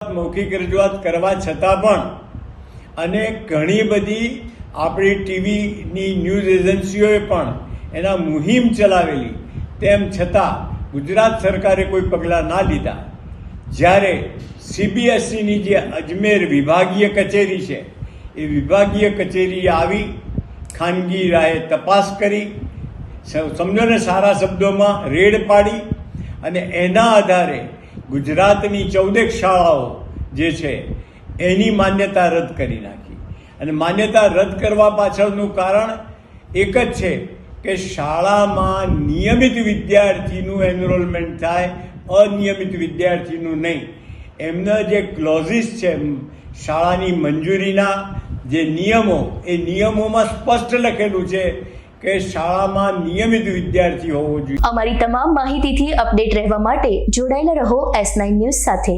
મૌખિક રજૂઆત કરવા છતાં પણ અને ઘણી બધી આપણી ટીવીની ન્યૂઝ એજન્સીઓએ પણ એના મુહિમ ચલાવેલી, તેમ છતાં ગુજરાત સરકારે કોઈ પગલાં ના લીધા. જ્યારે CBSEની જે અજમેર વિભાગીય કચેરી છે એ વિભાગીય કચેરીએ આવી ખાનગી રાહે તપાસ કરી, સમજો ને સારા શબ્દોમાં રેડ પાડી અને એના આધારે ગુજરાતની 14 શાળાઓ જે છે એની માન્યતા રદ કરી નાખી. અને માન્યતા રદ કરવા પાછળનું કારણ એક જ છે કે શાળામાં નિયમિત વિદ્યાર્થીનું એનરોલમેન્ટ થાય, અનિયમિત વિદ્યાર્થીનું નહીં. એમના જે ક્લોઝિસ છે શાળાની મંજૂરીના જે નિયમો, એ નિયમોમાં સ્પષ્ટ લખેલું છે કે શાળામાં નિયમિત વિદ્યાર્થી હોવો જોઈએ. અમારી તમામ માહિતીથી અપડેટ રહેવા માટે જોડાયેલા રહો S9 ન્યૂઝ સાથે.